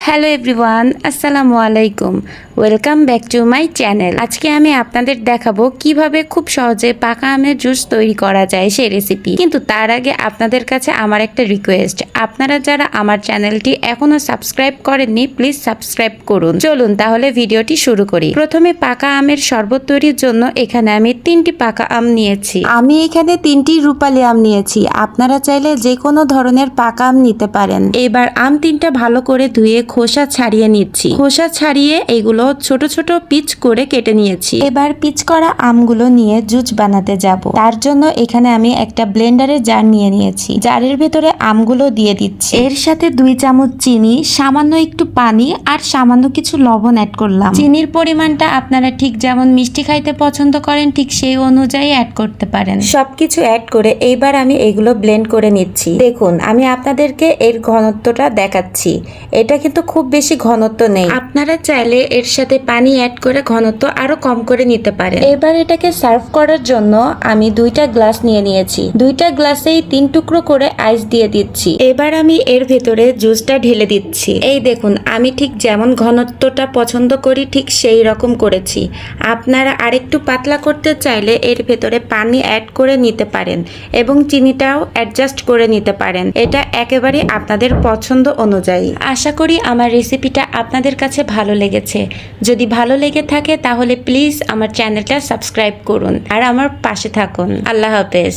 Hello everyone, আসসালামু আলাইকুম। Welcome back to my channel. আজকে আমি আপনাদের দেখাবো কিভাবে খুব সহজে পাকা আমের জুস তৈরি করা যায় সেই রেসিপি। কিন্তু তার আগে আপনাদের কাছে আমার একটা রিকোয়েস্ট, আপনারা যারা আমার চ্যানেলটি এখনো সাবস্ক্রাইব করেননি প্লিজ সাবস্ক্রাইব করুন। চলুন তাহলে ভিডিওটি শুরু করি। প্রথমে পাকা আমের শরবত তৈরির জন্য এখানে আমি 3টি পাকা আম নিয়েছি। আমি এখানে 3টি রূপালি আম নিয়েছি। আপনারা চাইলে যে কোনো ধরনের পাকা আম নিতে পারেন। এবার আম 3টা ভালো করে ধুয়ে খোসা ছাড়িয়ে নিচ্ছি। খোসা ছাড়িয়ে এগুলো ছোট ছোট পিচ করে কেটে নিয়েছি। এবার পিচ করা আমগুলো নিয়ে জুস বানাতে যাব। তার জন্য এখানে আমি একটা ব্লেন্ডারের জার নিয়ে নিয়েছি। জারের ভেতরে আমগুলো দিয়ে দিচ্ছি। এর সাথে 2 চামচ চিনি, সামান্য একটু পানি আর সামান্য কিছু লবণ অ্যাড করলাম। চিনির পরিমাণটা আপনারা ঠিক যেমন মিষ্টি খাইতে পছন্দ করেন ঠিক সেই অনুযায়ী অ্যাড করতে পারেন। সবকিছু অ্যাড করে এইবার আমি এগুলো ব্লেন্ড করে নিচ্ছি। দেখুন আমি আপনাদেরকে এর ঘনত্বটা দেখাচ্ছি। এটা কিন্তু খুব বেশি ঘনত্ব নেই। আপনারা চাইলে এর সাথে পানি অ্যাড করে ঘনত্ব আরো কম করে নিতে পারেন। এবার এটাকে সার্ভ করার জন্য আমি 2টা গ্লাস নিয়ে নিয়েছি। 2টা গ্লাসেই 3 টুকরো করে আইস দিয়ে দিচ্ছি। এবার আমি এর ভেতরে জুসটা ঢেলে দিচ্ছি। এই দেখুন আমি ঠিক যেমন ঘনত্বটা পছন্দ করি ঠিক সেই রকম করেছি। আপনারা আরেকটু পাতলা করতে চাইলে এর ভেতরে পানি অ্যাড করে নিতে পারেন এবং চিনিটাও অ্যাডজাস্ট করে নিতে পারেন। এটা একেবারে আপনাদের পছন্দ অনুযায়ী। আশা করি আমার রেসিপিটা আপনাদের কাছে ভালো লেগেছে। যদি ভালো লেগে থাকে তাহলে প্লিজ আমার চ্যানেলটা সাবস্ক্রাইব করুন আর আমার পাশে থাকুন। আল্লাহ হাফেজ।